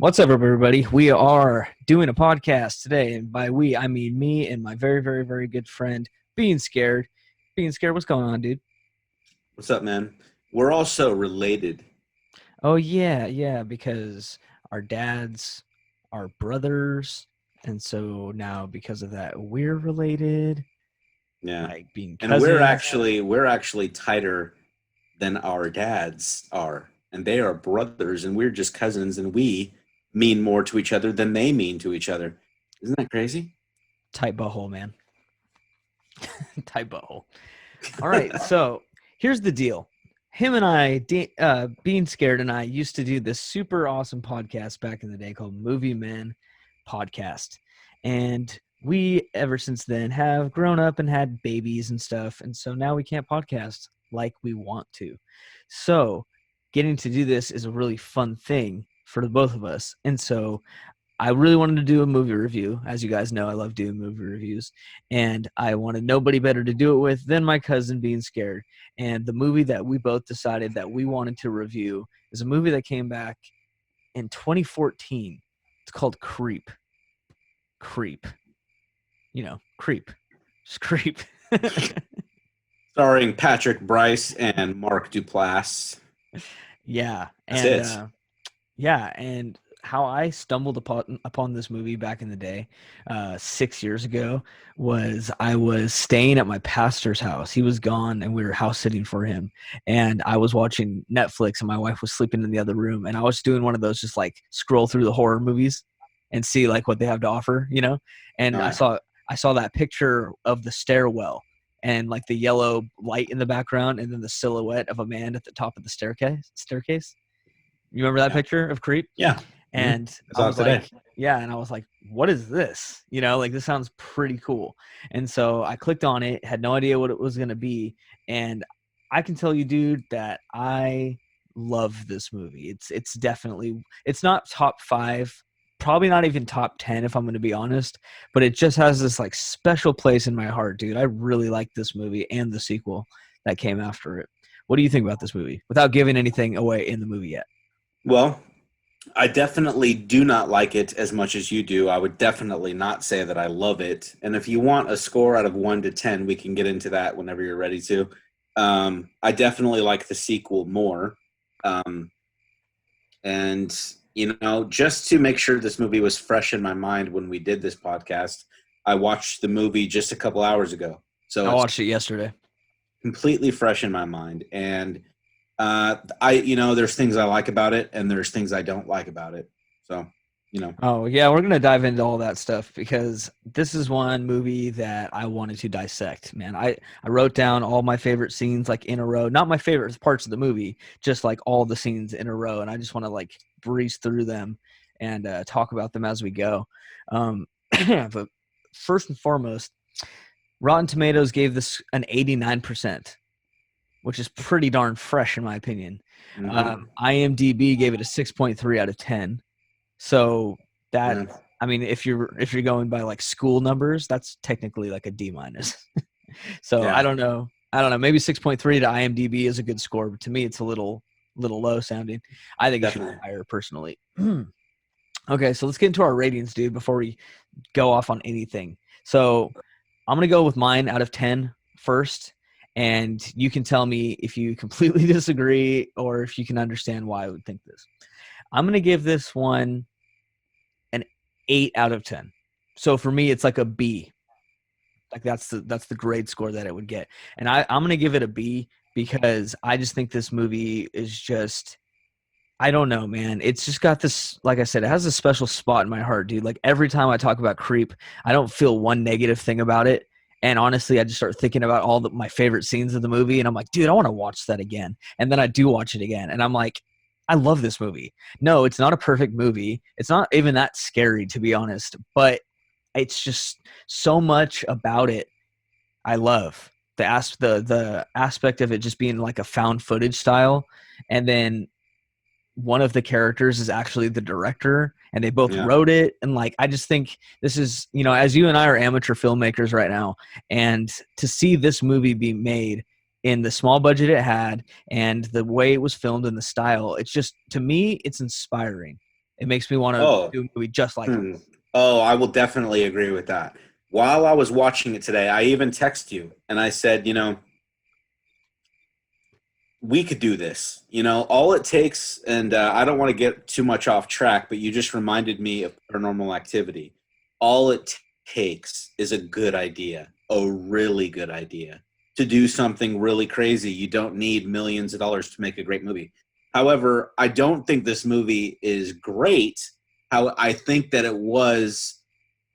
What's up, everybody? We are doing a podcast today, and by we, I mean me and my very, very, very good friend, Being Scared. Being Scared, what's going on, dude? What's up, man? We're also related. Oh, yeah, because our dads are brothers, and so now because of that, we're related, Yeah. like being And we're cousins. actually we're actually tighter than our dads are. And they are brothers and we're just cousins and we mean more to each other than they mean to each other. Isn't that crazy? Tight butthole, man. Tight butthole. All right, so here's the deal. Him and Being Scared and I used to do this super awesome podcast back in the day called Movie Men Podcast. And we, ever since then, have grown up and had babies and stuff. And so now we can't podcast like we want to. So getting to do this is a really fun thing for the both of us. And so I really wanted to do a movie review. As you guys know, I love doing movie reviews. And I wanted nobody better to do it with than my cousin Being Scared. And the movie that we both decided that we wanted to review is a movie that came back in 2014. It's called Creep. Creep. You know, Creep. Just Creep. Starring Patrick Bryce and Mark Duplass. Yeah. That's And it. yeah, and how I stumbled upon this movie back in the day, 6 years ago, was I was staying at my pastor's house. He was gone, and we were house sitting for him. And I was watching Netflix, and my wife was sleeping in the other room. And I was doing one of those, just like scroll through the horror movies and see like what they have to offer, you know. And All I right. saw that picture of the stairwell and like the yellow light in the background, and then the silhouette of a man at the top of the staircase. You remember that Yeah. picture of Creep? Yeah. And I I saw it was like, today. yeah. And I was like, what is this? You know, like this sounds pretty cool. And so I clicked on it, had no idea what it was going to be. And I can tell you, dude, that I love this movie. It's definitely, it's not top five, probably not even top 10, if I'm going to be honest, but it just has this like special place in my heart, dude. I really like this movie and the sequel that came after it. What do you think about this movie without giving anything away in the movie yet? Well, I definitely do not like it as much as you do. I would definitely not say that I love it. And if you want a score out of 1 to 10, we can get into that whenever you're ready to. I definitely like the sequel more. Um, and, just to make sure this movie was fresh in my mind when we did this podcast, I watched the movie just a couple hours ago. So I it's watched it yesterday. completely fresh in my mind. And there's things I like about it and there's things I don't like about it. So, you know, Oh, yeah, we're going to dive into all that stuff because this is one movie that I wanted to dissect, man. I wrote down all my favorite scenes like in a row, not my favorite parts of the movie, just like all the scenes in a row. And I just want to like breeze through them and talk about them as we go. Um, but first and foremost, Rotten Tomatoes gave this an 89%, which is pretty darn fresh in my opinion. mm-hmm. IMDb gave it a 6.3 out of 10. So that, Yeah, I mean, if you're going by like school numbers, that's technically like a D minus. So I yeah, don't know. I don't know. Maybe 6.3 to IMDb is a good score, but to me, it's a little low sounding. I think it should be definitely. higher personally. Okay, so let's get into our ratings, dude, before we go off on anything. So I'm gonna go with mine out of 10 first, and you can tell me if you completely disagree or if you can understand why I would think this. I'm gonna give this one an 8 out of 10. So for me, it's like a B. Like that's the grade score that it would get. And I'm gonna give it a B because I just think this movie is just, I don't know, man. It's just got this, like I said, it has a special spot in my heart, dude. Like every time I talk about Creep, I don't feel one negative thing about it. And honestly, I just start thinking about all my favorite scenes of the movie, and I'm like, dude, I want to watch that again. And then I do watch it again, and I'm like, I love this movie. No, it's not a perfect movie. It's not even that scary, to be honest. But it's just so much about it I love. The aspect of it just being like a found footage style, and then one of the characters is actually the director, and they both Yeah. wrote it. And like I just think this is, as you and I are amateur filmmakers right now, and to see this movie be made in the small budget it had and the way it was filmed and the style, it's just, to me, it's inspiring. It makes me want to Oh, do a movie just like him. hmm. Oh, I will definitely agree with that. While I was watching it today, I even texted you and I said, we could do this. All it takes, and I don't want to get too much off track, but you just reminded me of Paranormal Activity. All it takes is a good idea, a really good idea, to do something really crazy. You don't need millions of dollars to make a great movie. However, I don't think this movie is great. How I think that it was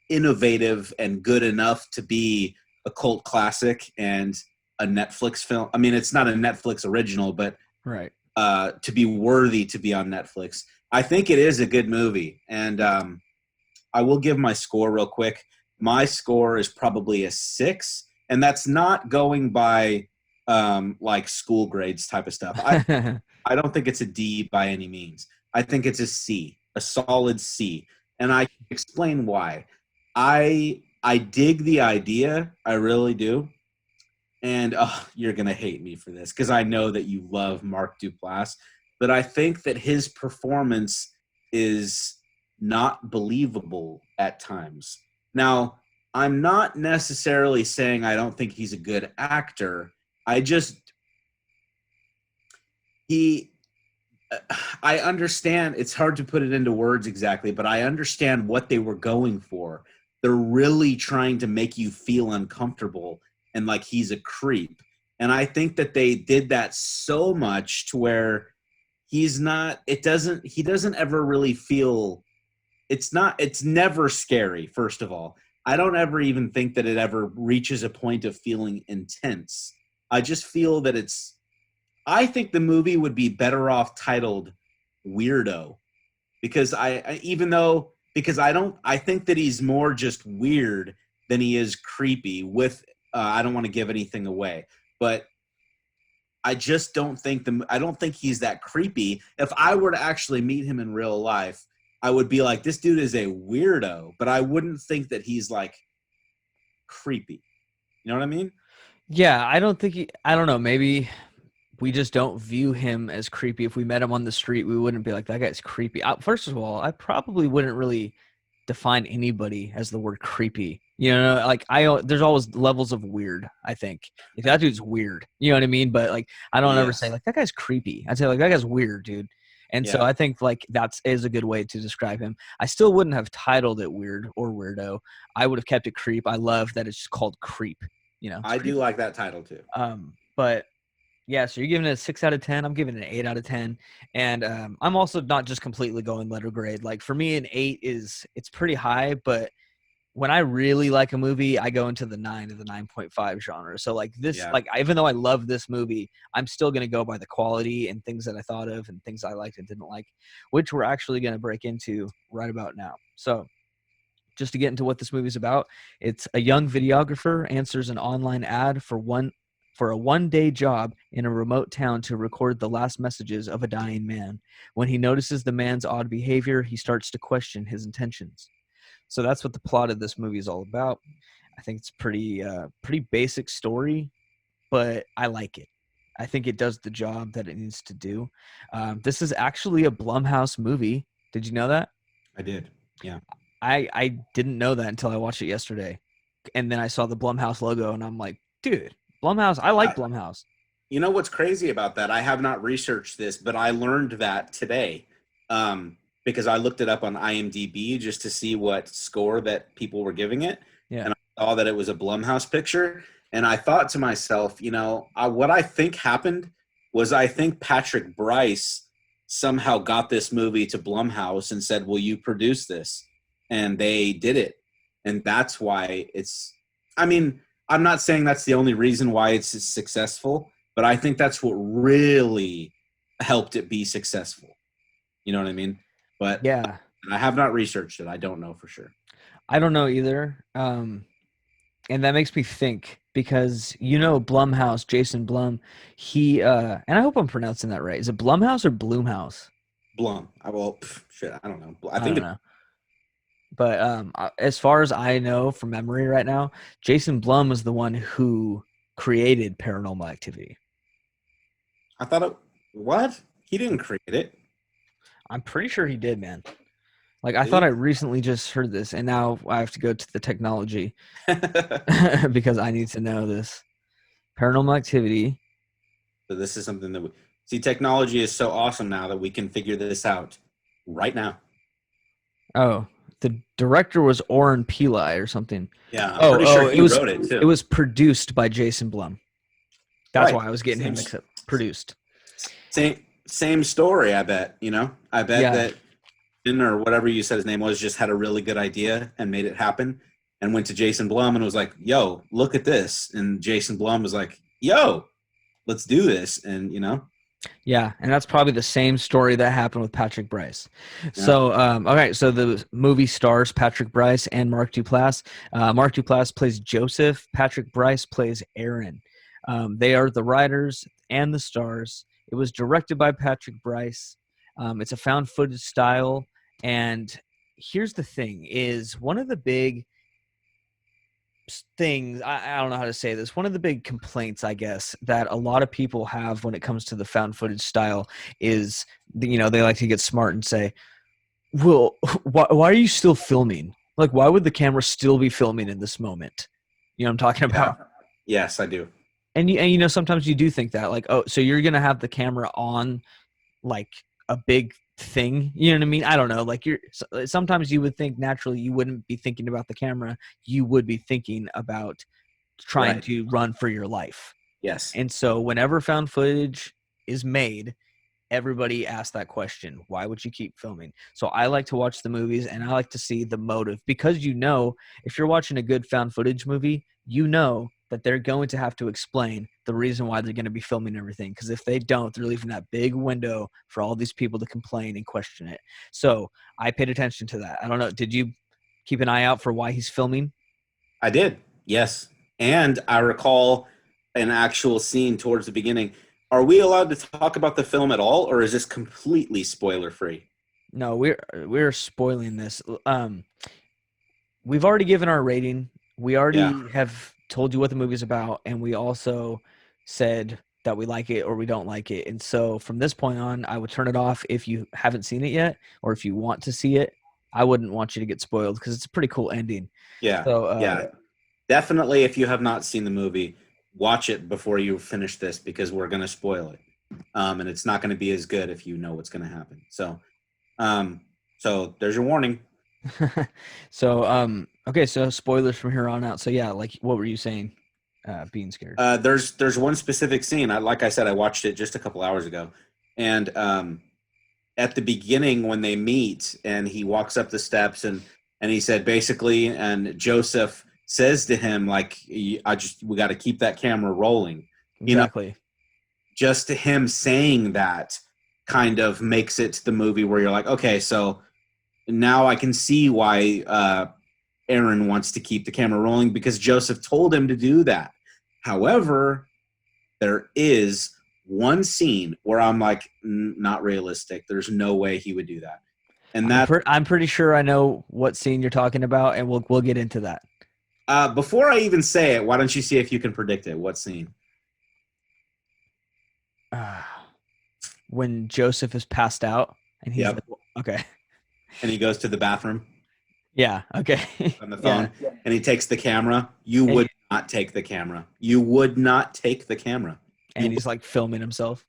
innovative and good enough to be a cult classic and a Netflix film. I mean, it's not a Netflix original, but Right. to be worthy to be on Netflix. I think it is a good movie. And I will give my score real quick. My score is probably a 6, and that's not going by like school grades type of stuff. I don't think it's a D by any means. I think it's a C, a solid C. And I can explain why. I dig the idea, I really do. And you're gonna hate me for this because I know that you love Mark Duplass, but I think that his performance is not believable at times. Now, I'm not necessarily saying I don't think he's a good actor. I just he I understand it's hard to put it into words exactly, but I understand what they were going for. They're really trying to make you feel uncomfortable and like he's a creep. And I think that they did that so much to where he doesn't ever really feel it's never scary, first of all. I don't ever even think that it ever reaches a point of feeling intense. I just feel that I think the movie would be better off titled Weirdo because even though because I think that he's more just weird than he is creepy with I don't want to give anything away, but I don't think he's that creepy. If I were to actually meet him in real life, I would be like, this dude is a weirdo, but I wouldn't think that he's like creepy. You know what I mean? Yeah, I don't think I don't know, maybe we just don't view him as creepy. If we met him on the street, we wouldn't be like, that guy's creepy. First of all, I probably wouldn't really define anybody as the word creepy. Like there's always levels of weird, I think. Like that dude's weird. You know what I mean? But like I don't ever say Yes. like that guy's creepy. I'd say like that guy's weird, dude. And so Yeah. I think like that's is a good way to describe him. I still wouldn't have titled it weird or weirdo. I would have kept it creep. I love that it's just called creep. It's I do creepy. like that title too. But yeah, so you're giving it a 6 out of 10. I'm giving it an 8 out of 10, and I'm also not just completely going letter grade. Like for me, an 8 it's pretty high, but when I really like a movie, I go into the 9 to the 9.5 genre. So like this, Yeah. like even though I love this movie, I'm still gonna go by the quality and things that I thought of and things I liked and didn't like, which we're actually gonna break into right about now. So just to get into what this movie's about, it's a young videographer answers an online ad for a one-day job in a remote town to record the last messages of a dying man. When he notices the man's odd behavior, he starts to question his intentions. So that's what the plot of this movie is all about. I think it's pretty basic story, but I like it. I think it does the job that it needs to do. This is actually a Blumhouse movie. Did you know that? I did. Yeah. I didn't know that until I watched it yesterday, and then I saw the Blumhouse logo, and I'm like, dude, Blumhouse. I like I, Blumhouse. You know what's crazy about that? I have not researched this, but I learned that today because I looked it up on IMDb just to see what score that people were giving it, Yeah. and I saw that it was a Blumhouse picture, and I thought to myself, what I think happened was I think Patrick Bryce somehow got this movie to Blumhouse and said, "Will you produce this?" And they did it, and that's why it's. I mean, I'm not saying that's the only reason why it's successful, but I think that's what really helped it be successful. You know what I mean? But Yeah. I have not researched it. I don't know for sure. I don't know either. And that makes me think because Blumhouse, Jason Blum, he and I hope I'm pronouncing that right. Is it Blumhouse or Bloomhouse? Blum. Shit. I don't know. I I think don't know. But as far as I know from memory right now, Jason Blum was the one who created Paranormal Activity. I thought it. What? He didn't create it. I'm pretty sure he did, man. Like, I thought I recently just heard this, and now I have to go to the technology because I need to know this. Paranormal Activity. So this is something that we see. Technology is so awesome now that we can figure this out right now. Oh, the director was Oren Peli or something. Yeah, I'm Oh, pretty oh, sure he wrote it it too. was produced by Jason Blum. That's Right. why I was getting him mixed up. Produced. Same story. I bet. I bet Yeah, that or whatever you said his name was just had a really good idea and made it happen, and went to Jason Blum and was like, "Yo, look at this," and Jason Blum was like, "Yo, let's do this," and yeah, and that's probably the same story that happened with Patrick Bryce. yeah, So, okay, so the movie stars Patrick Bryce and Mark Duplass. Mark Duplass plays Joseph. Patrick Bryce plays Aaron. They are the writers and the stars. It was directed by Patrick Bryce. It's a found footage style, and here's the thing: is one of the big things I don't know how to say this. One of the big complaints, I guess, that a lot of people have when it comes to the found footage style is, they like to get smart and say, "Well, why are you still filming? Like, why would the camera still be filming in this moment?" You know what I'm talking yeah, about? yes, I do. And sometimes you do think that, like, oh, so you're gonna have the camera on like a big thing, you know what I mean? I don't know, like, sometimes you would think naturally you wouldn't be thinking about the camera, you would be thinking about trying Right. to run for your life. Yes. And so whenever found footage is made, everybody asks that question, why would you keep filming? So I like to watch the movies and I like to see the motive, because if you're watching a good found footage movie, that they're going to have to explain the reason why they're going to be filming everything, because if they don't, they're leaving that big window for all these people to complain and question it. So I paid attention to that. I don't know, did you keep an eye out for why he's filming? I did. Yes. And I recall an actual scene towards the beginning. Are we allowed to talk about the film at all, or is this completely spoiler free? No, we're spoiling this. We've already given our rating. We already Yeah. have told you what the movie's about, and we also said that we like it or we don't like it. And so from this point on, I would turn it off if you haven't seen it yet, or if you want to see it. I wouldn't want you to get spoiled because it's a pretty cool ending. Yeah. So Yeah. Definitely, if you have not seen the movie, watch it before you finish this because we're going to spoil it. And it's not going to be as good if you know what's going to happen. Um, so there's your warning. Okay, so spoilers from here on out. So yeah, like, what were you saying? Being scared. There's one specific scene. Like I said, I watched it just a couple hours ago, and at the beginning when they meet, and he walks up the steps, and he said basically, and Joseph says to him like, we got to keep that camera rolling. Exactly. Just him saying that kind of makes it the movie where you're like, okay, so now I can see why Aaron wants to keep the camera rolling, because Joseph told him to do that. However, there is one scene where I'm like, not realistic. There's no way he would do that. And I'm pretty sure I know what scene you're talking about, and we'll get into that. Before I even say it, why don't you see if you can predict it? What scene? When Joseph is passed out, and he's Yep. like, okay. And he goes to the bathroom. Yeah. Okay. On the phone, Yeah. and he takes the camera. You would not take the camera. You would not take the camera. And he's like filming himself.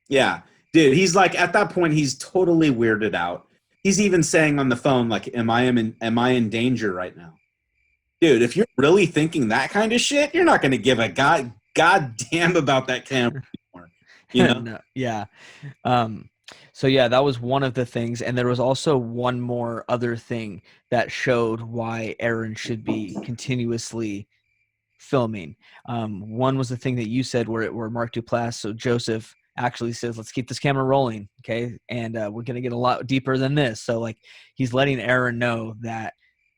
Yeah, dude. He's like, at that point, he's totally weirded out. He's even saying on the phone, like, am I in danger right now? Dude, if you're really thinking that kind of shit, you're not going to give a goddamn about that camera anymore. No, yeah. So yeah, that was one of the things, and there was also one more other thing that showed why Aaron should be continuously filming. One was the thing that you said where Mark Duplass, so Joseph actually says, let's keep this camera rolling, okay? And we're going to get a lot deeper than this. So like, he's letting Aaron know that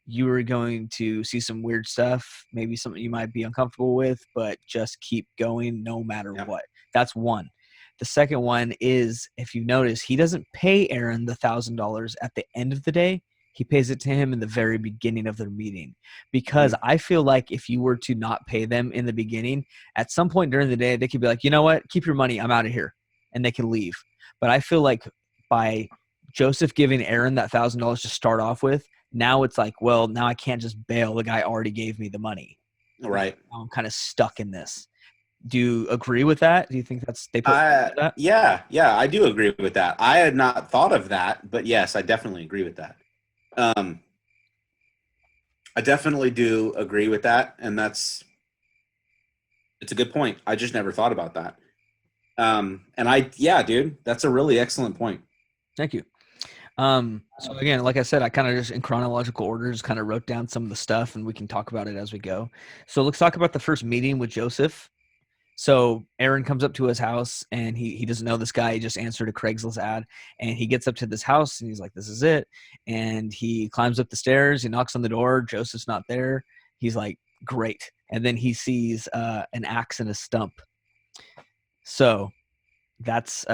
you are going to see some weird stuff, maybe something you might be uncomfortable with, but just keep going no matter what. That's one. The second one is, if you notice, he doesn't pay Aaron the $1,000 at the end of the day. He pays it to him in the very beginning of their meeting, because I feel like if you were to not pay them in the beginning, at some point during the day, they could be like, you know what, keep your money, I'm out of here, and they can leave. But I feel like by Joseph giving Aaron that $1,000 to start off with, now it's like, well, now I can't just bail. The guy already gave me the money. Right. Now I'm kind of stuck in this. Do you agree with that? Do you think they put that? Yeah, I do agree with that. I had not thought of that, but yes, I definitely agree with that. I definitely do agree with that, and it's a good point. I just never thought about that. Yeah, dude, that's a really excellent point. Thank you. So again, like I said, I kind of just in chronological order just kind of wrote down some of the stuff, and we can talk about it as we go. So let's talk about the first meeting with Joseph. So Aaron comes up to his house, and he doesn't know this guy. He just answered a Craigslist ad, and he gets up to this house, and he's like, "This is it." And he climbs up the stairs. He knocks on the door. Joseph's not there. He's like, "Great!" And then he sees an axe and a stump. So that's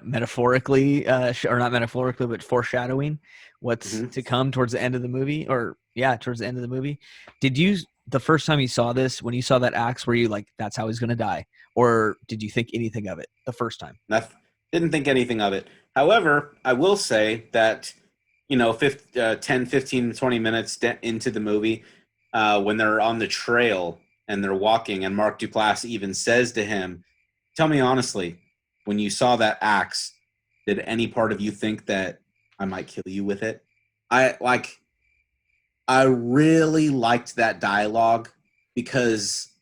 metaphorically, or not metaphorically, but foreshadowing what's to come towards the end of the movie, towards the end of the movie. Did you, the first time you saw this, when you saw that axe, were you like, that's how he's going to die? Or did you think anything of it the first time? I didn't think anything of it. However, I will say that, 10, 15, 20 minutes into the movie, when they're on the trail and they're walking, and Mark Duplass even says to him, tell me honestly, when you saw that axe, did any part of you think that I might kill you with it? I really liked that dialogue because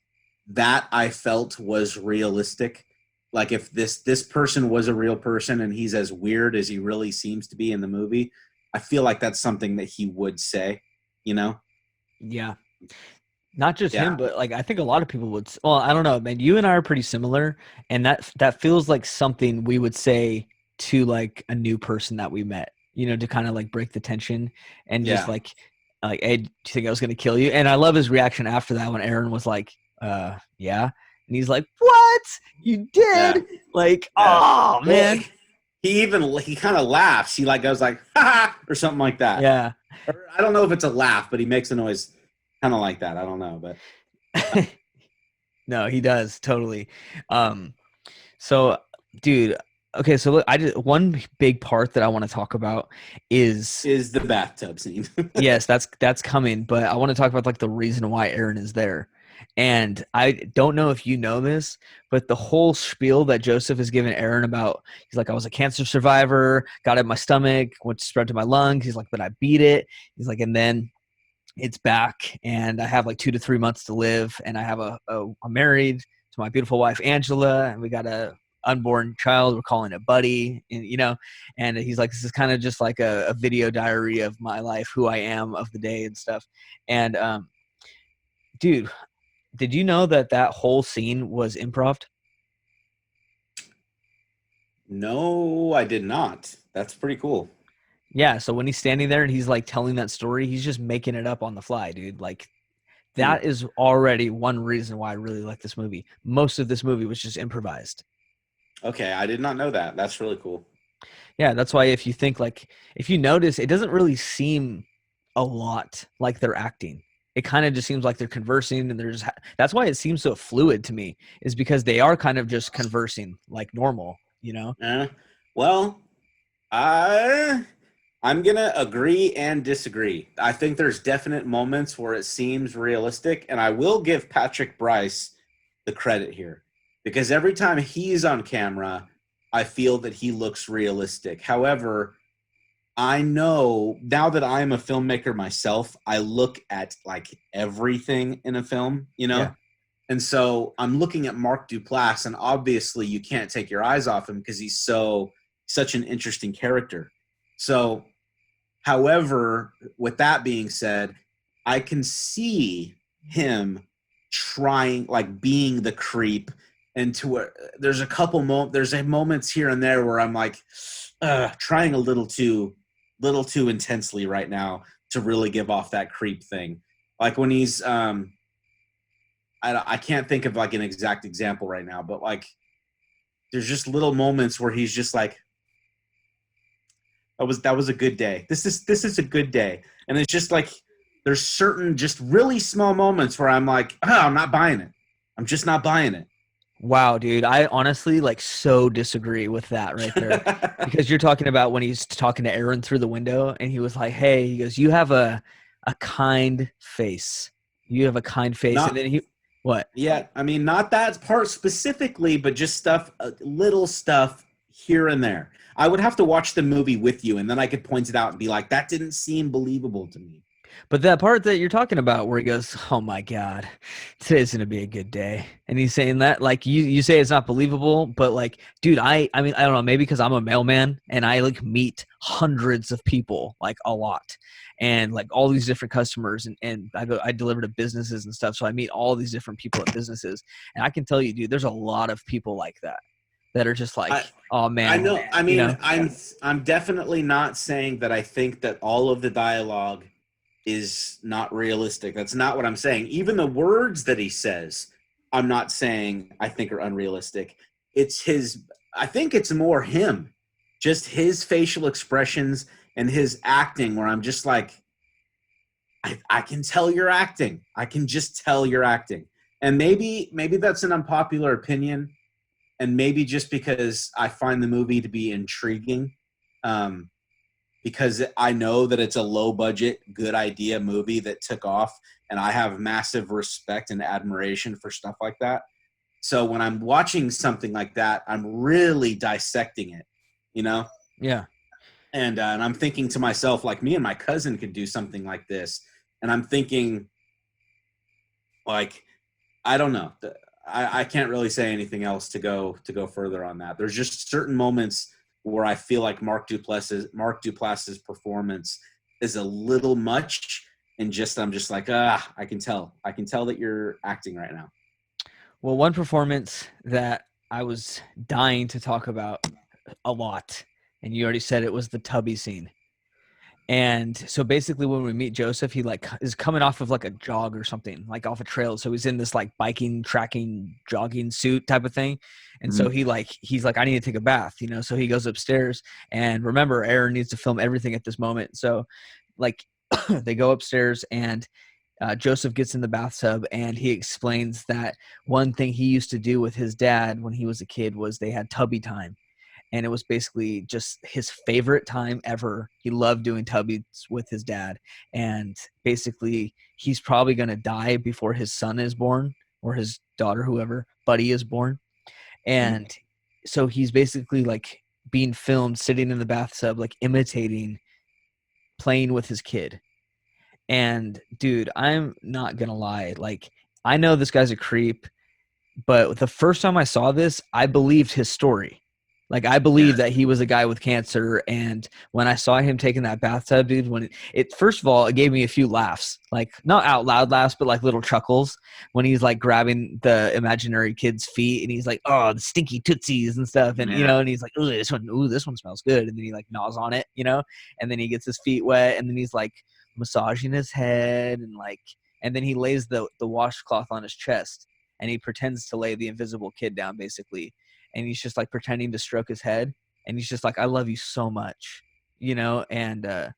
that I felt was realistic. Like if this person was a real person and he's as weird as he really seems to be in the movie, I feel like that's something that he would say, Yeah. Not just him, but like I think a lot of people would. Well, I don't know, man. You and I are pretty similar, and that feels like something we would say to like a new person that we met. To kind of like break the tension and just like, hey, do you think I was going to kill you? And I love his reaction after that when Aaron was like, yeah, and he's like, what? You did? Yeah. Like, oh man. Well, he kind of laughs. He like goes like, ha, or something like that. Yeah. Or, I don't know if it's a laugh, but he makes a noise. Kind of like that. I don't know, but no, he does totally. So, dude, okay. So look, one big part that I want to talk about is the bathtub scene. Yes, that's coming, but I want to talk about like the reason why Aaron is there. And I don't know if you know this, but the whole spiel that Joseph has given Aaron about, he's like, I was a cancer survivor, got it in my stomach, went to spread to my lungs. He's like, but I beat it. He's like, and then it's back, and I have like 2 to 3 months to live, and I have I'm married to my beautiful wife Angela, and we got a unborn child. We're calling it Buddy, and he's like, this is kind of just like a video diary of my life, who I am of the day and stuff. And dude, did you know that whole scene was improv? No, I did not. That's pretty cool. Yeah, so when he's standing there and he's like telling that story, he's just making it up on the fly, dude. Like that is already one reason why I really like this movie. Most of this movie was just improvised. Okay, I did not know that. That's really cool. Yeah, that's why if you notice, it doesn't really seem a lot like they're acting. It kind of just seems like they're conversing, and that's why it seems so fluid to me, is because they are kind of just conversing like normal, Well, I'm going to agree and disagree. I think there's definite moments where it seems realistic, and I will give Patrick Bryce the credit here because every time he's on camera, I feel that he looks realistic. However, I know now that I'm a filmmaker myself, I look at like everything in a film, Yeah. And so I'm looking at Mark Duplass, and obviously you can't take your eyes off him because he's such an interesting character. So, however, with that being said, I can see him trying, like being the creep, and there's moments here and there where I'm like, trying a little too intensely right now to really give off that creep thing. Like when he's, I can't think of like an exact example right now, but like there's just little moments where he's just like, that was a good day. This is a good day. And it's just like there's certain just really small moments where I'm like, I'm not buying it. I'm just not buying it. Wow, dude. I honestly like so disagree with that right there. Because you're talking about when he's talking to Aaron through the window and he was like, "Hey," he goes, "You have a kind face. You have a kind face." And Not then he what? Yeah, I mean, not that part specifically, but just stuff, little stuff here and there. I would have to watch the movie with you, and then I could point it out and be like, that didn't seem believable to me. But that part that you're talking about where he goes, "Oh my God, today's gonna be a good day," and he's saying that like you say it's not believable, but like, dude, I mean I don't know, maybe because I'm a mailman and I like meet hundreds of people like a lot, and like all these different customers, and I deliver to businesses and stuff, so I meet all these different people at businesses, and I can tell you, dude, there's a lot of people like that are just I like, "Oh I man," know. I you mean, know. I'm definitely not saying that I think that all of the dialogue is not realistic. That's not what I'm saying. Even the words that he says, I'm not saying I think are unrealistic. It's his. I think it's more him, just his facial expressions and his acting. Where I'm just like, I can tell you're acting. I can just tell you're acting. And maybe that's an unpopular opinion, and maybe just because I find the movie to be intriguing, um, because I know that it's a low budget, good idea movie that took off, and I have massive respect and admiration for stuff like that. So when I'm watching something like that, I'm really dissecting it, you know, Yeah. and I'm thinking to myself, like, me and my cousin could do something like this, and I'm thinking, like, I don't know. I can't really say anything else to go further on that. There's just certain moments where I feel like Mark Duplass's performance is a little much, and just I'm just like, I can tell that you're acting right now. Well, one performance that I was dying to talk about a lot, and you already said it, was the tubby scene. And so basically when we meet Joseph, he like is coming off of like a jog or something, like off a trail. So he's in this like biking, tracking, jogging suit type of thing. And so Mm-hmm. he's like, I need to take a bath, you know. So he goes upstairs, and remember, Aaron needs to film everything at this moment. So like they go upstairs, and Joseph gets in the bathtub, and he explains that one thing he used to do with his dad when he was a kid was they had tubby time, and it was basically just his favorite time ever. He loved doing tubbies with his dad, and basically he's probably going to die before his son is born or his daughter, whoever, Buddy, is born. And so he's basically like being filmed sitting in the bathtub, like imitating playing with his kid. And dude, I'm not gonna lie, like I know this guy's a creep, but the first time I saw this, I believed his story. Like I Yeah, believed that he was a guy with cancer, and when I saw him taking that bathtub, dude, when it first of all, it gave me a few laughs, like not out loud laughs, but like little chuckles when he's like grabbing the imaginary kid's feet, and he's like, "Oh, the stinky tootsies" and stuff, and you yeah. know, and he's like, ooh, this one smells good," and then he like gnaws on it, you know, and then he gets his feet wet, and then he's like massaging his head, and like, and then he lays the washcloth on his chest, and he pretends to lay the invisible kid down basically, and he's just like pretending to stroke his head, and he's just like, I love you so much, you know. And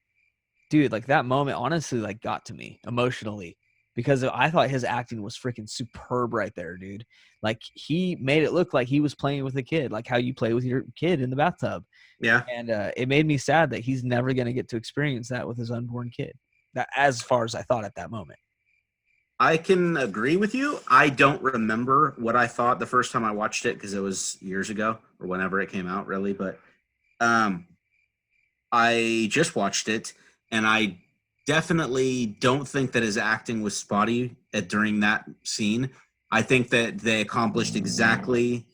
dude, like that moment honestly like got to me emotionally, because I thought his acting was freaking superb right there, dude. Like he made it look like he was playing with a kid, like how you play with your kid in the bathtub. Yeah, And it made me sad that he's never going to get to experience that with his unborn kid, that as far as I thought at that moment. I can agree with you. I don't remember what I thought the first time I watched it because it was years ago or whenever it came out, really. But um, I just watched it, and I definitely don't think that his acting was spotty during that scene. I think that they accomplished exactly.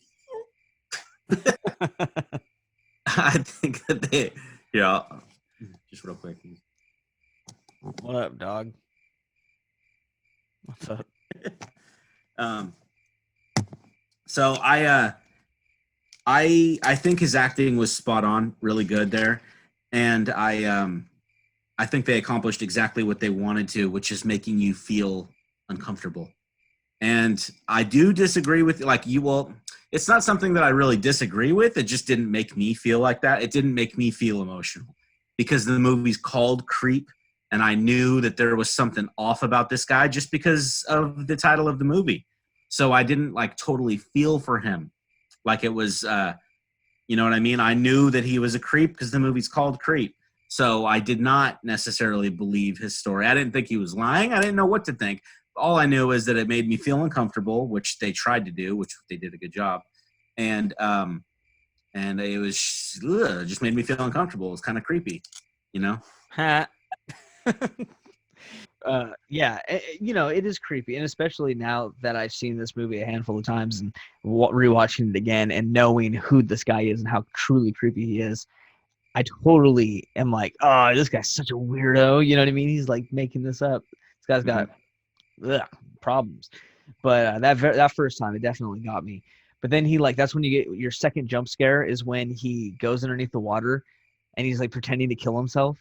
I think that they, yeah. Just real quick. What up, dog? What's up? Um, so I think his acting was spot on, really good there, and I think they accomplished exactly what they wanted to, which is making you feel uncomfortable. And I do disagree with like you. Well, it's not something that I really disagree with. It just didn't make me feel like that. It didn't make me feel emotional because the movie's called Creep, and I knew that there was something off about this guy just because of the title of the movie. so I didn't like totally feel for him like it was you know what I mean? I knew that he was a creep because the movie's called Creep. So I did not necessarily believe his story. I didn't think he was lying. I didn't know what to think. All I knew is that it made me feel uncomfortable, which they tried to do, which they did a good job. And it was just made me feel uncomfortable. It was kind of creepy, you know? Ha. Yeah, you know, it is creepy, and especially now that I've seen this movie a handful of times and rewatching it again and knowing who this guy is and how truly creepy he is, I totally am like, oh, this guy's such a weirdo. You know what I mean? He's like making this up. This guy's got problems. But that first time, it definitely got me. But then he like that's when you get your second jump scare is when he goes underneath the water and he's like pretending to kill himself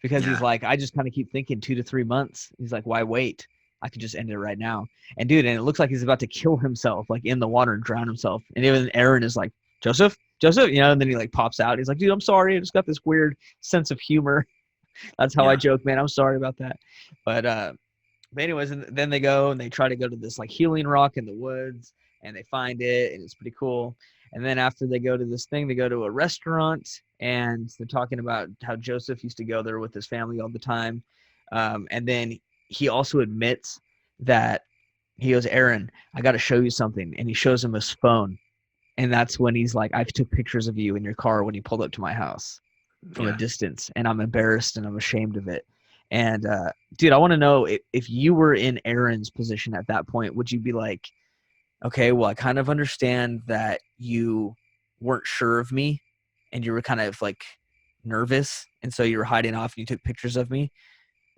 because he's Yeah. like, I just kind of keep thinking 2 to 3 months. He's like, why wait? I could just end it right now. And dude, and it looks like he's about to kill himself, like in the water and drown himself. And even Aaron is like, Joseph, Joseph, you know, and then he like pops out. He's like, dude, I'm sorry. I just got this weird sense of humor. That's how I Yeah. joke, man. I'm sorry about that. But anyways, and then they go and they try to go to this like healing rock in the woods and they find it and it's pretty cool. And then after they go to this thing, they go to a restaurant and they're talking about how Joseph used to go there with his family all the time. And then he also admits that he goes, Aaron, I got to show you something. And he shows him his phone. And that's when he's like, I took pictures of you in your car when you pulled up to my house from a Yeah. distance, and I'm embarrassed and I'm ashamed of it. And dude, I want to know if you were in Aaron's position at that point, would you be like, okay, well, I kind of understand that you weren't sure of me and you were kind of like nervous, and so you were hiding off and you took pictures of me.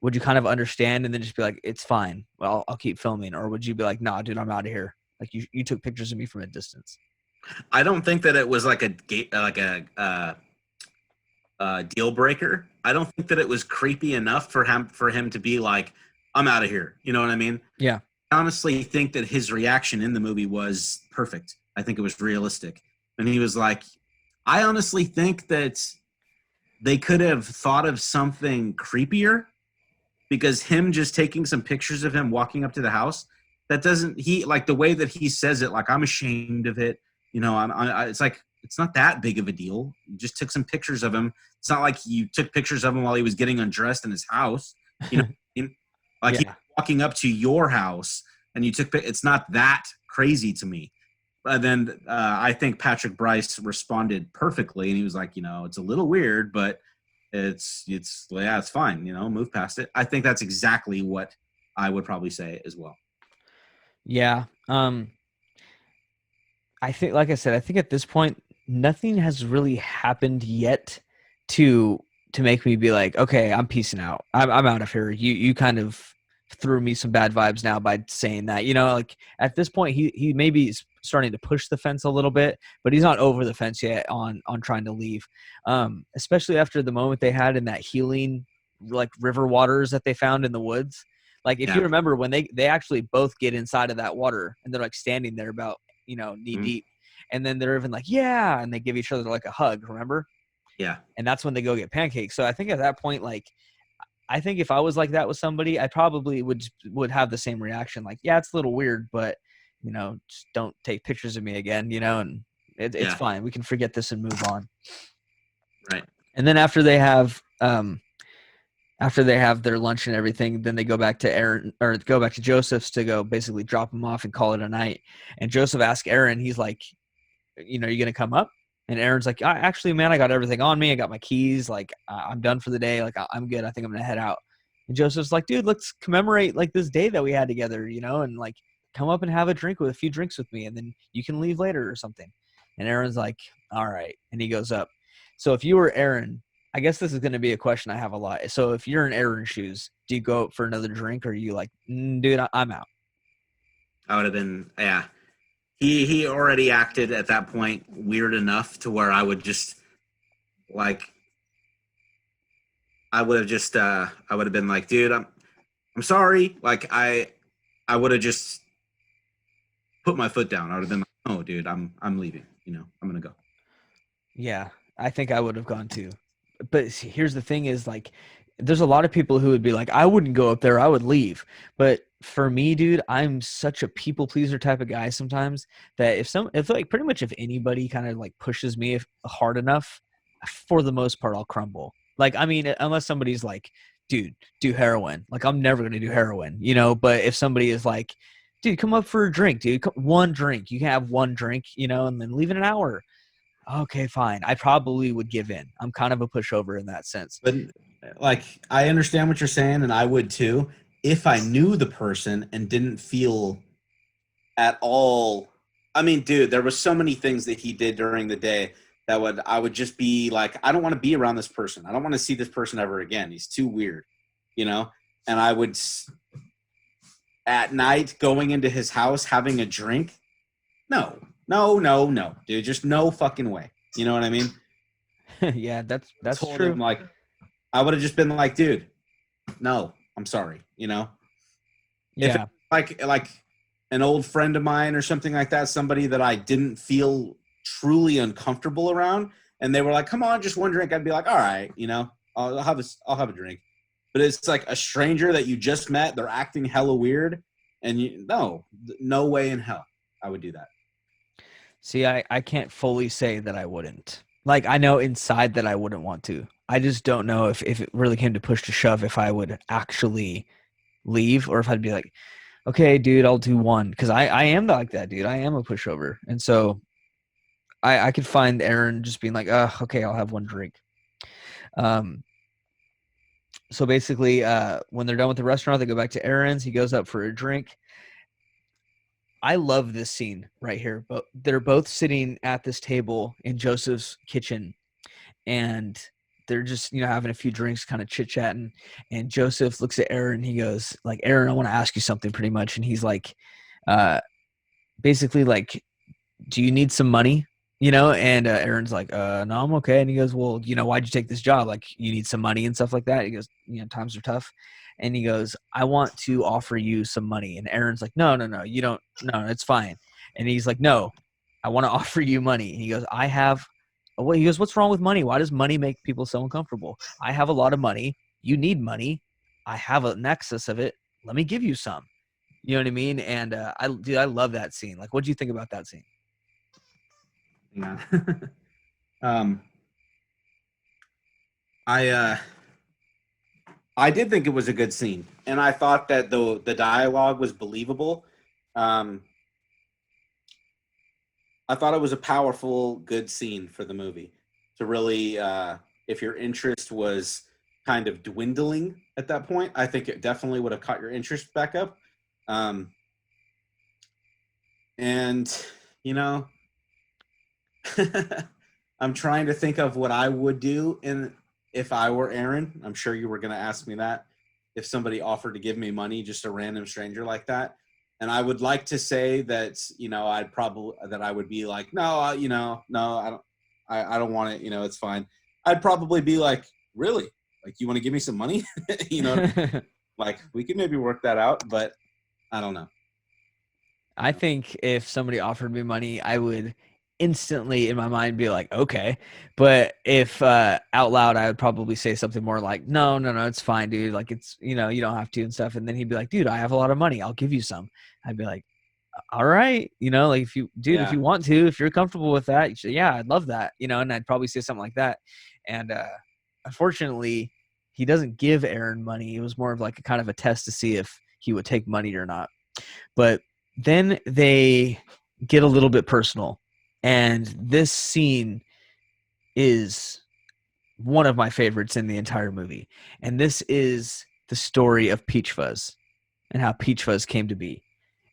Would you kind of understand and then just be like, it's fine, well, I'll keep filming? Or would you be like, nah, dude, I'm out of here? Like you took pictures of me from a distance. I don't think that it was like a gate, like a deal breaker. I don't think that it was creepy enough for him to be like, "I'm out of here." You know what I mean? Yeah. I honestly think that his reaction in the movie was perfect. I think it was realistic, and he was like, "I honestly think that they could have thought of something creepier because him just taking some pictures of him walking up to the house, that doesn't, he like the way that he says it, like I'm ashamed of it, you know, it's like it's not that big of a deal. You just took some pictures of him. It's not like you took pictures of him while he was getting undressed in his house, you know what I mean? Like he Yeah. was walking up to your house and you took it's not that crazy to me. And then I think Patrick Bryce responded perfectly, and he was like, you know, it's a little weird, but it's yeah, it's fine, you know, move past it. I think that's exactly what I would probably say as well. Yeah. I think, like I said, I think at this point, nothing has really happened yet to make me be like, okay, I'm peacing out. I'm out of here. You kind of threw me some bad vibes now by saying that. You know, like at this point, he maybe is starting to push the fence a little bit, but he's not over the fence yet on trying to leave. Especially after the moment they had in that healing like river waters that they found in the woods. Like if you Yeah. remember when they actually both get inside of that water and they're like standing there about knee Mhm. deep. And then they're even like, yeah. And they give each other like a hug, remember? Yeah. And that's when they go get pancakes. So I think at that point, like, I think if I was like that with somebody, I probably would have the same reaction. Like, yeah, it's a little weird, but just don't take pictures of me again, and it's Yeah. fine. We can forget this and move on. Right. And then after they have their lunch and everything, then they go back to Aaron or go back to Joseph's to go basically drop him off and call it a night. And Joseph asks Aaron, he's like, you gonna come up? And Aaron's like, actually, man, I got everything on me. I got my keys. Like, I'm done for the day. Like, I'm good. I think I'm gonna head out. And Joseph's like, dude, let's commemorate like this day that we had together, and like come up and have a few drinks with me, and then you can leave later or something. And Aaron's like, all right, and he goes up. So if you were Aaron, I guess this is going to be a question I have a lot. So if you're in Aaron's shoes, do you go out for another drink, or are you like, dude, I'm out? I would have been, yeah. He already acted at that point weird enough to where I would just like I would have been like, dude, I'm sorry. Like I would have just put my foot down. I would have been like, oh dude, I'm leaving. You know, I'm gonna go. Yeah, I think I would have gone too. But here's the thing: is like there's a lot of people who would be like, I wouldn't go up there, I would leave. But for me, dude, I'm such a people pleaser type of guy sometimes that if like pretty much if anybody kind of like pushes me hard enough, for the most part, I'll crumble. Like, I mean, unless somebody's like, dude, do heroin. Like, I'm never gonna do heroin, you know. But if somebody is like, dude, come up for a drink, dude, one drink, you can have one drink, you know, and then leave in an hour. Okay, fine. I probably would give in. I'm kind of a pushover in that sense. But like, I understand what you're saying, and I would too, if I knew the person and didn't feel at all. I mean, dude, there was so many things that he did during the day that I would just be like, I don't want to be around this person. I don't want to see this person ever again. He's too weird, you know? And I would at night going into his house having a drink. No, dude, just no fucking way. You know what I mean? Yeah, that's Told true. him, like, I would have just been like, dude, no, I'm sorry. You know, if Yeah. it's like an old friend of mine or something like that, somebody that I didn't feel truly uncomfortable around, and they were like, come on, just one drink, I'd be like, all right, you know, I'll have a drink. But it's like a stranger that you just met, they're acting hella weird, and no way in hell I would do that. See, I can't fully say that I wouldn't. Like, I know inside that I wouldn't want to. I just don't know if it really came to push to shove if I would actually leave or if I'd be like, okay, dude, I'll do one. Because I am like that, dude. I am a pushover. And so I could find Aaron just being like, okay, I'll have one drink. Um, so basically, when they're done with the restaurant, they go back to Aaron's. He goes up for a drink. I love this scene right here. But they're both sitting at this table in Joseph's kitchen, and they're just, you know, having a few drinks, kind of chit chatting. And Joseph looks at Aaron. He goes, like, Aaron, I want to ask you something, pretty much. And he's like, uh, basically, like, do you need some money? You know, and Aaron's like, no, I'm okay. And he goes, well, you know, why'd you take this job? Like, you need some money and stuff like that. He goes, you know, times are tough. And he goes, I want to offer you some money. And Aaron's like, no, you don't, no, it's fine. And he's like, no, I want to offer you money. And he goes, I have, well, he goes, what's wrong with money? Why does money make people so uncomfortable? I have a lot of money. You need money. I have an excess of it. Let me give you some. You know what I mean? And I love that scene. Like, what do you think about that scene? Yeah. um, I I did think it was a good scene, and I thought that the dialogue was believable. Um, I thought it was a powerful, good scene for the movie to really, if your interest was kind of dwindling at that point, I think it definitely would have caught your interest back up. Um, and you know, I'm trying to think of what I would do if I were Aaron. I'm sure you were going to ask me that. If somebody offered to give me money, just a random stranger like that. And I would like to say that, you know, I would be like, no, I don't want it. You know, it's fine. I'd probably be like, really? Like, you want to give me some money? You know, like, we could maybe work that out, but I don't know. I think if somebody offered me money, I would instantly in my mind be like, okay. But if out loud, I would probably say something more like, no, it's fine, dude. Like, it's, you know, you don't have to and stuff. And then he'd be like, dude, I have a lot of money. I'll give you some. I'd be like, all right. You know, like, if you, dude, if Yeah. you want to, if you're comfortable with that, you should, yeah, I'd love that. You know, and I'd probably say something like that. And unfortunately, he doesn't give Aaron money. It was more of like a kind of a test to see if he would take money or not. But then they get a little bit personal. And this scene is one of my favorites in the entire movie. And this is the story of Peach Fuzz and how Peach Fuzz came to be.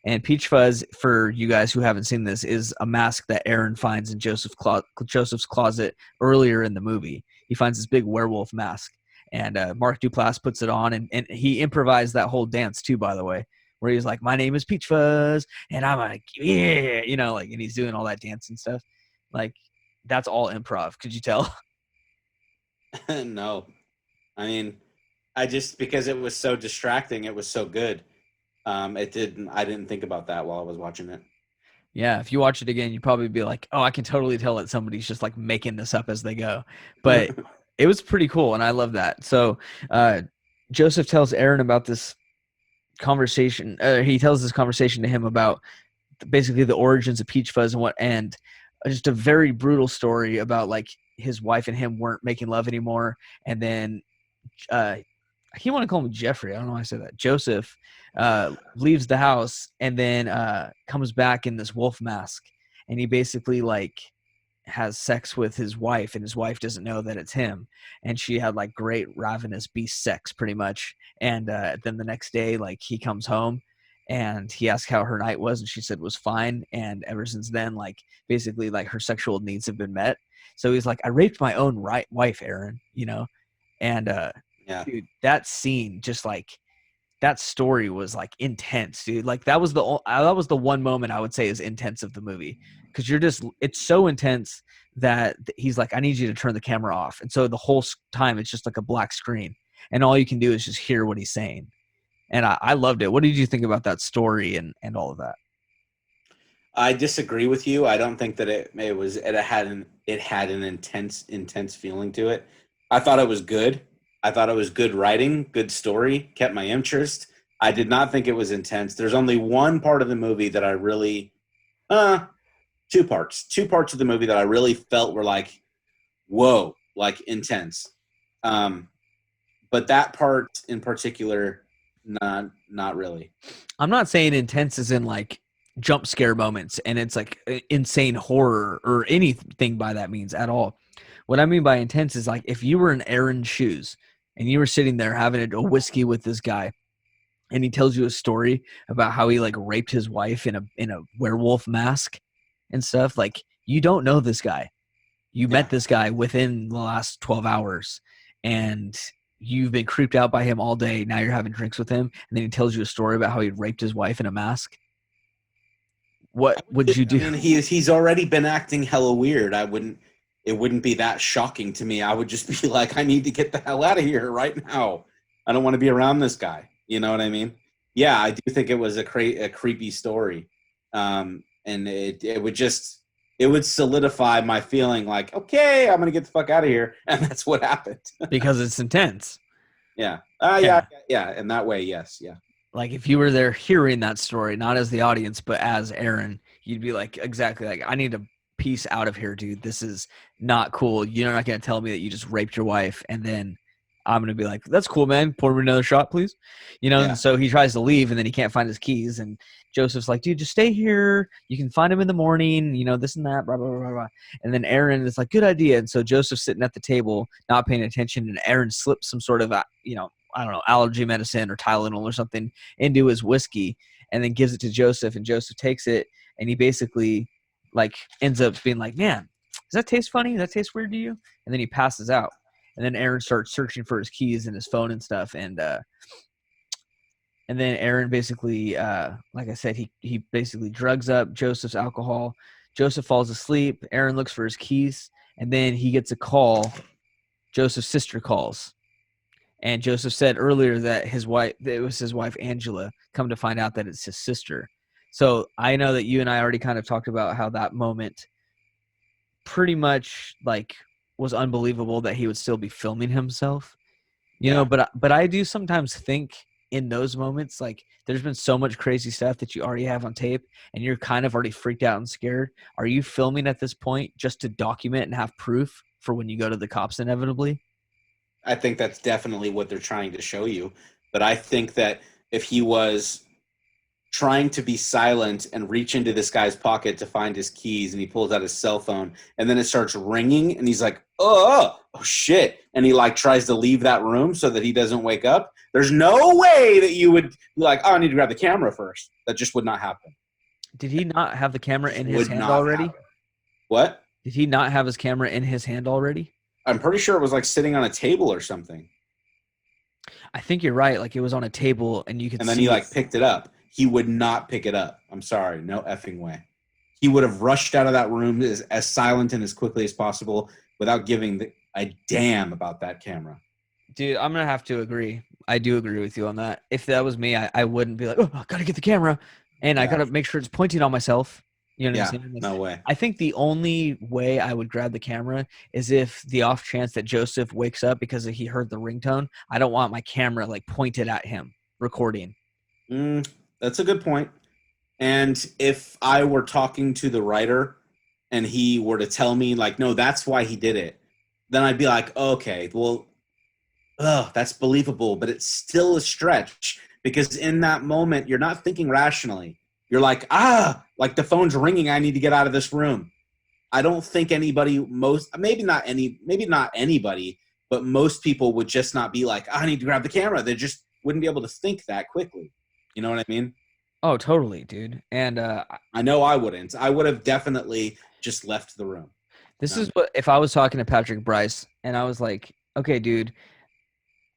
And Peach Fuzz, for you guys who haven't seen this, is a mask that Aaron finds in Joseph's closet earlier in the movie. He finds this big werewolf mask, and Mark Duplass puts it on, and he improvised that whole dance too, by the way, where he's like, "My name is Peach Fuzz," and I'm like, "Yeah," you know, like, and he's doing all that dance and stuff. Like, that's all improv. Could you tell? No, I mean, I just, because it was so distracting, it was so good. I didn't think about that while I was watching it. Yeah, if you watch it again, you'd probably be like, "Oh, I can totally tell that somebody's just like making this up as they go." But it was pretty cool, and I love that. So Joseph tells Aaron about this conversation. He tells this conversation to him about basically the origins of Peach Fuzz and just a very brutal story about like his wife and him weren't making love anymore, and then he want to call him Jeffrey. I don't know why I said that. Joseph leaves the house and then comes back in this wolf mask, and he basically like has sex with his wife, and his wife doesn't know that it's him, and she had like great ravenous beast sex pretty much. And then the next day, like he comes home and he asked how her night was, and she said it was fine. And ever since then, like basically like her sexual needs have been met. So he's like, I raped my own wife, Aaron, and Yeah. dude, that scene, just like that story was like intense, dude. Like that was the one moment I would say is intense of the movie, because it's so intense that he's like, I need you to turn the camera off, and so the whole time it's just like a black screen, and all you can do is just hear what he's saying. And I loved it. What did you think about that story and all of that? I disagree with you. I don't think that it had an intense feeling to it. I thought it was good. I thought it was good writing, good story, kept my interest. I did not think it was intense. There's only one part of the movie that I really two parts of the movie that I really felt were like, whoa, like intense. But that part in particular, not really. I'm not saying intense as in like jump scare moments and it's like insane horror or anything by that means at all. What I mean by intense is like if you were in Aaron's shoes and you were sitting there having a whiskey with this guy, and he tells you a story about how he like raped his wife in a werewolf mask and stuff. Like, you don't know this guy. You met this guy within the last 12 hours, and you've been creeped out by him all day. Now you're having drinks with him, and then he tells you a story about how he raped his wife in a mask. What would you do? I mean, he's already been acting hella weird. It wouldn't be that shocking to me. I would just be like, I need to get the hell out of here right now. I don't want to be around this guy. You know what I mean? Yeah, I do think it was a creepy story. And it would solidify my feeling like, okay, I'm going to get the fuck out of here. And that's what happened. Because it's intense. Yeah. Yeah. In that way, yes. Yeah. Like if you were there hearing that story, not as the audience, but as Aaron, you'd be like, exactly, like, I need to peace out of here, dude. This is not cool. You're not going to tell me that you just raped your wife, and then I'm going to be like, that's cool, man. Pour me another shot, please. And so he tries to leave, and then he can't find his keys, and Joseph's like, dude, just stay here. You can find him in the morning, this and that, blah, blah, blah, blah. And then Aaron is like, good idea. And so Joseph's sitting at the table, not paying attention, and Aaron slips some sort of, I don't know, allergy medicine or Tylenol or something into his whiskey, and then gives it to Joseph, and Joseph takes it, and he basically like ends up being like, man, does that taste funny? Does that taste weird to you? And then he passes out, and then Aaron starts searching for his keys and his phone and stuff, and then Aaron basically, like I said, he basically drugs up Joseph's alcohol. Joseph falls asleep. Aaron looks for his keys, and then he gets a call. Joseph's sister calls. And Joseph said earlier that it was his wife, Angela. Come to find out that it's his sister. So I know that you and I already kind of talked about how that moment pretty much like was unbelievable that he would still be filming himself, but I do sometimes think in those moments, like there's been so much crazy stuff that you already have on tape and you're kind of already freaked out and scared. Are you filming at this point just to document and have proof for when you go to the cops inevitably? I think that's definitely what they're trying to show you. But I think that if he was trying to be silent and reach into this guy's pocket to find his keys, and he pulls out his cell phone, and then it starts ringing, and he's like, oh shit. And he like tries to leave that room so that he doesn't wake up. There's no way that you would be like, oh, I need to grab the camera first. That just would not happen. Did he not have the camera in his hand already? Happen. What? Did he not have his camera in his hand already? I'm pretty sure it was like sitting on a table or something. I think you're right. Like it was on a table and you could see. And then he like picked it up. He would not pick it up. I'm sorry. No effing way. He would have rushed out of that room as silent and as quickly as possible without giving a damn about that camera. Dude, I'm going to have to agree. I do agree with you on that. If that was me, I wouldn't be like, oh, I got to get the camera. And I got to make sure it's pointing on myself. You know what I'm Yeah, saying? Like, no way. I think the only way I would grab the camera is if the off chance that Joseph wakes up because he heard the ringtone. I don't want my camera like pointed at him recording. That's a good point. And if I were talking to the writer and he were to tell me, like, no, that's why he did it, then I'd be like, okay, well, that's believable, but it's still a stretch because in that moment, you're not thinking rationally. You're like, like the phone's ringing. I need to get out of this room. I don't think anybody, maybe not anybody, but most people would just not be like, I need to grab the camera. They just wouldn't be able to think that quickly. You know what I mean? Oh, totally, dude. And I know I wouldn't. I would have definitely just left the room. this No. is what if I was talking to Patrick Bryce and I was like, okay, dude,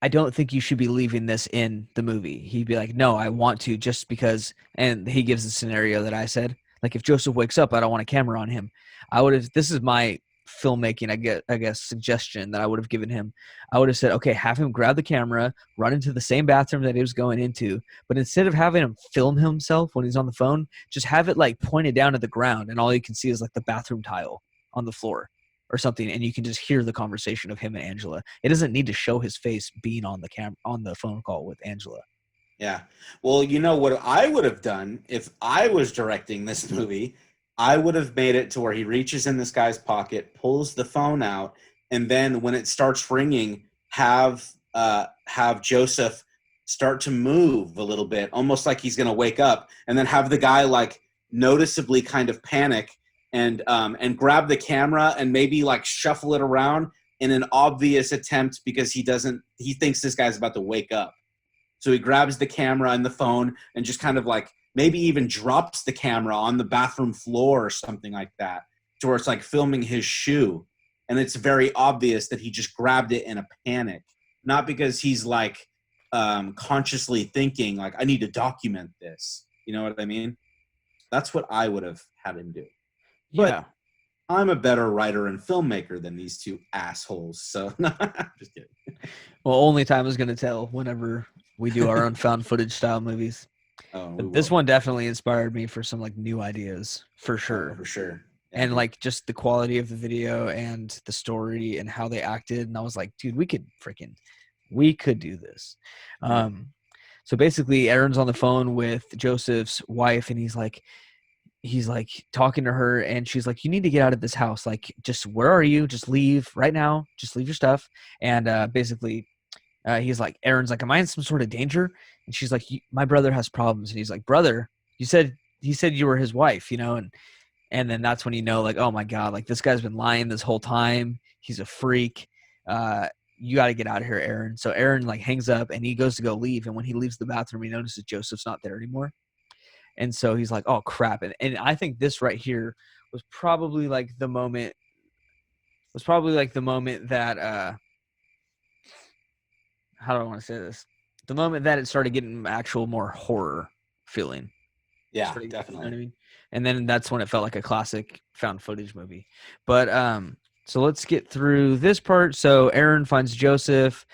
I don't think you should be leaving this in the movie. He'd be like, no, I want to just because. And he gives the scenario that I said. Like, if Joseph wakes up, I don't want a camera on him. I would have, this is my filmmaking, I guess, suggestion that I would have given him. I would have said, okay, have him grab the camera, run into the same bathroom that he was going into. But instead of having him film himself when he's on the phone, just have it like pointed down at the ground. And all you can see is like the bathroom tile on the floor or something, and you can just hear the conversation of him and Angela. It doesn't need to show his face being on the phone call with Angela. Yeah. Well, you know what I would have done if I was directing this movie? I would have made it to where he reaches in this guy's pocket, pulls the phone out, and then when it starts ringing, have Joseph start to move a little bit, almost like he's going to wake up, and then have the guy like noticeably kind of panic and grab the camera and maybe like shuffle it around in an obvious attempt because he thinks this guy's about to wake up. So he grabs the camera and the phone and just kind of like maybe even drops the camera on the bathroom floor or something like that, to where it's like filming his shoe. And it's very obvious that he just grabbed it in a panic, not because he's like consciously thinking like, I need to document this. You know what I mean? That's what I would have had him do. But Yeah. I'm a better writer and filmmaker than these two assholes. So no, just kidding. Well, only time is going to tell whenever we do our own found footage style movies. Oh, we But this will. one definitely inspired me for some like new ideas for sure. Oh, for sure. Yeah, And dude. like just the quality of the video and the story and how they acted. And I was like, dude, we could do this. Yeah. So basically Aaron's on the phone with Joseph's wife and he's like talking to her and she's like, you need to get out of this house. Like, just where are you? Just leave right now. Just leave your stuff. And basically he's like, Aaron's like, am I in some sort of danger? And she's like, my brother has problems. And he's like, brother, he said you were his wife, you know? And then that's when you know, like, oh my God, like this guy's been lying this whole time. He's a freak. You got to get out of here, Aaron. So Aaron like hangs up and he goes to go leave. And when he leaves the bathroom, he notices Joseph's not there anymore. And so he's like, oh crap. And I think this right here was probably like the moment that how do I want to say this? The moment that it started getting actual more horror feeling. Yeah, You know definitely. what I mean? And then that's when it felt like a classic found footage movie. But so let's get through this part. So Aaron finds Joseph.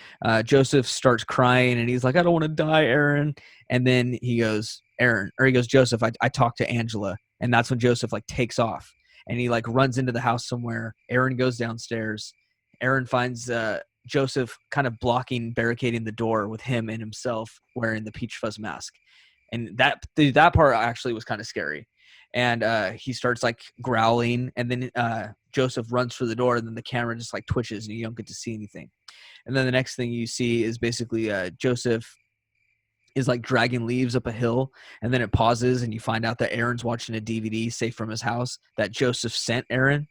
Joseph starts crying and he's like, I don't want to die, Aaron. And then he goes, Joseph, I talked to Angela. And that's when Joseph like takes off and he like runs into the house somewhere. Aaron goes downstairs. Aaron finds Joseph kind of barricading the door with him and himself wearing the Peach Fuzz mask. And that part actually was kind of scary. And he starts like growling, and then Joseph runs for the door, and then the camera just like twitches, and you don't get to see anything. And then the next thing you see is basically Joseph is like dragging leaves up a hill, and then it pauses, and you find out that Aaron's watching a DVD safe from his house that Joseph sent Aaron.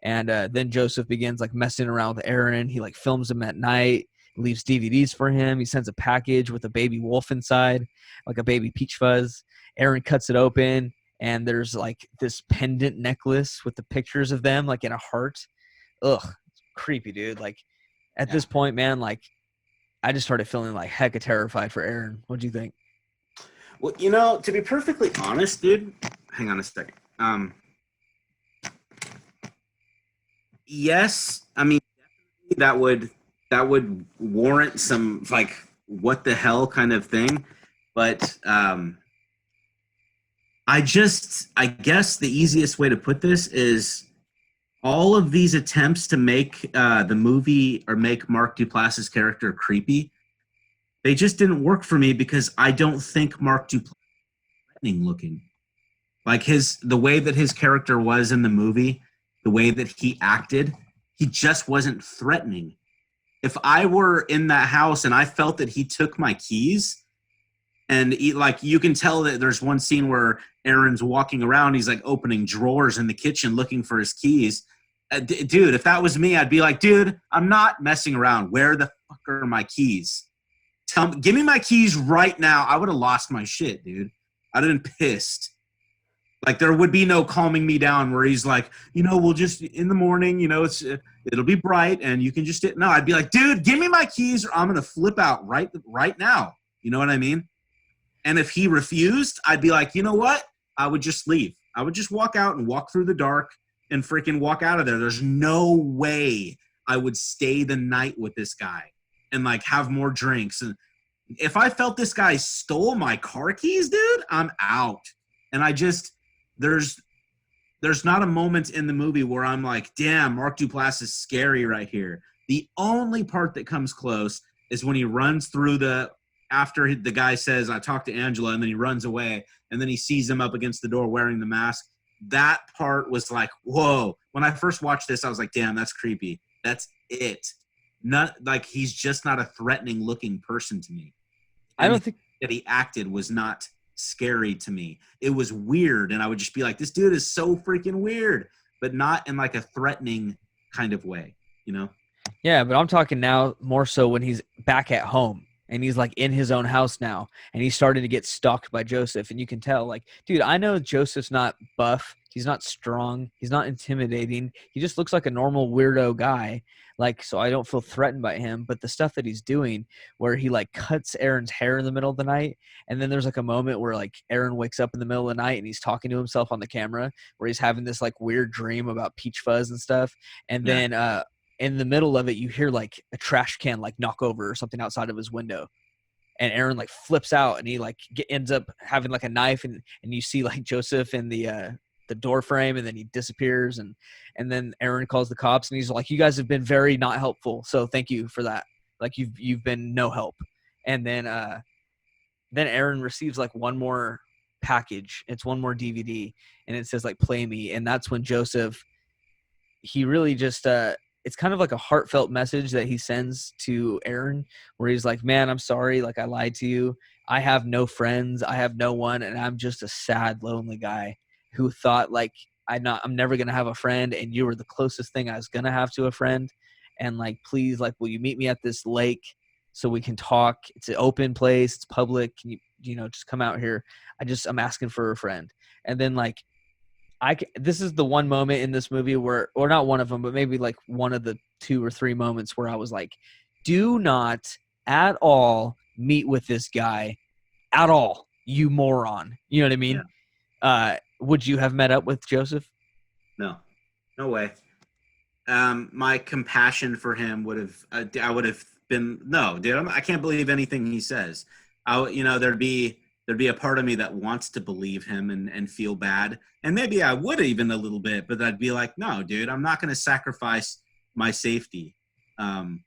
And then Joseph begins like messing around with Aaron. He like films him at night, leaves DVDs for him. He sends a package with a baby wolf inside, like a baby Peach Fuzz. Aaron cuts it open, and there's like this pendant necklace with the pictures of them, like in a heart. Ugh, creepy, dude. Like at this point, man, like I just started feeling like hecka terrified for Aaron. What do you think? Well, you know, to be perfectly honest, dude, hang on a second. Yes, I mean that would warrant some like what the hell kind of thing, but I guess the easiest way to put this is all of these attempts to make the movie or make Mark Duplass's character creepy, they just didn't work for me because I don't think Mark Duplass is threatening looking. Like the way that his character was in the movie, the way that he acted, he just wasn't threatening. If I were in that house and I felt that he took my keys, and like you can tell that there's one scene where Aaron's walking around, he's like opening drawers in the kitchen looking for his keys. Dude, if that was me, I'd be like, dude, I'm not messing around. Where the fuck are my keys? Give me my keys right now. I would have lost my shit, dude. I'd have been pissed. Like there would be no calming me down where he's like, we'll just in the morning, it'll be bright and you can just no. I'd be like, dude, give me my keys or I'm gonna flip out right now. You know what I mean? And if he refused, I'd be like, you know what? I would just leave. I would just walk out and walk through the dark and freaking walk out of there. There's no way I would stay the night with this guy and like have more drinks. And if I felt this guy stole my car keys, dude, I'm out. And there's not a moment in the movie where I'm like, damn, Mark Duplass is scary right here. The only part that comes close is when he runs through after the guy says, I talked to Angela, and then he runs away, and then he sees him up against the door wearing the mask. That part was like, whoa. When I first watched this, I was like, damn, that's creepy. That's it. Not like he's just not a threatening looking person to me. I don't think that he acted was not scary to me. It was weird, and I would just be like, this dude is so freaking weird, but not in like a threatening kind of way, Yeah, but I'm talking now more so when he's back at home and he's like in his own house now and he's starting to get stalked by Joseph, and you can tell like, dude, I know Joseph's not buff, he's not strong, he's not intimidating, he just looks like a normal weirdo guy. Like, so I don't feel threatened by him, but the stuff that he's doing where he like cuts Aaron's hair in the middle of the night, and then there's like a moment where like Aaron wakes up in the middle of the night and he's talking to himself on the camera where he's having this like weird dream about Peach Fuzz and stuff, and Yeah. then in the middle of it, you hear like a trash can like knock over or something outside of his window, and Aaron like flips out and he like ends up having like a knife, and you see like Joseph in the door frame, and then he disappears, and then Aaron calls the cops and he's like, you guys have been very not helpful, so thank you for that. Like you've been no help. And then Aaron receives like one more package. It's one more DVD, and it says like play me, and that's when Joseph, he really just it's kind of like a heartfelt message that he sends to Aaron where he's like, man, I'm sorry, like I lied to you, I have no friends, I have no one, and I'm just a sad lonely guy who thought like I'm never gonna have a friend, and you were the closest thing I was gonna have to a friend, and like please, like, will you meet me at this lake so we can talk? It's an open place, it's public, can you just come out here? I'm asking for a friend. And then like this is the one moment in this movie where, or not one of them, but maybe like one of the 2 or 3 moments where I was like, do not at all meet with this guy at all, you moron. You know what I mean? Yeah. Would you have met up with Joseph? No way. My compassion for him would have, I would have been, no, dude, I can't believe anything he says. There'd be a part of me that wants to believe him and feel bad. And maybe I would even a little bit, but I'd be like, no, dude, I'm not going to sacrifice my safety. I'm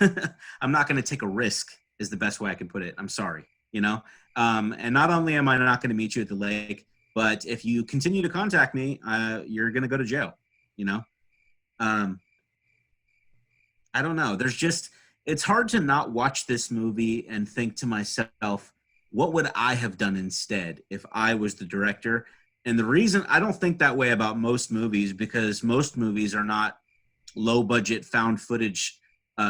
not going to take a risk is the best way I can put it. I'm sorry, and not only am I not going to meet you at the lake, but if you continue to contact me, you're going to go to jail, I don't know. It's hard to not watch this movie and think to myself, what would I have done instead if I was the director? And the reason I don't think that way about most movies, because most movies are not low budget found footage,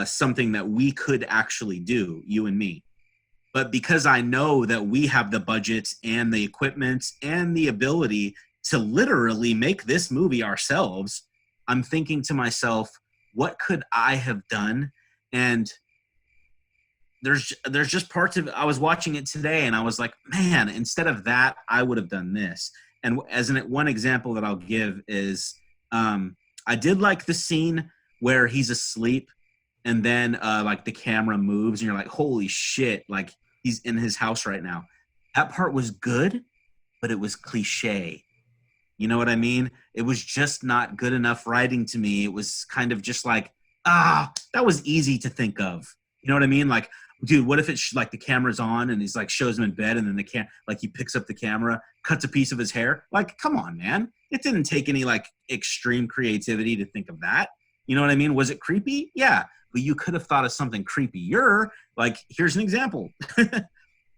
something that we could actually do, you and me. But because I know that we have the budget and the equipment and the ability to literally make this movie ourselves, I'm thinking to myself, what could I have done? And there's just parts of it. I was watching it today and I was like, man, instead of that, I would have done this. And one example that I'll give is I did like the scene where he's asleep and then like the camera moves and you're like, holy shit, like he's in his house right now. That part was good, but it was cliche. You know what I mean? It was just not good enough writing to me. It was kind of just like, that was easy to think of. You know what I mean? Like, dude, what if it's like the camera's on and he's like shows him in bed and then like he picks up the camera, cuts a piece of his hair? Like, come on, man. It didn't take any like extreme creativity to think of that. You know what I mean? Was it creepy? Yeah, but you could have thought of something creepier. Like, here's an example.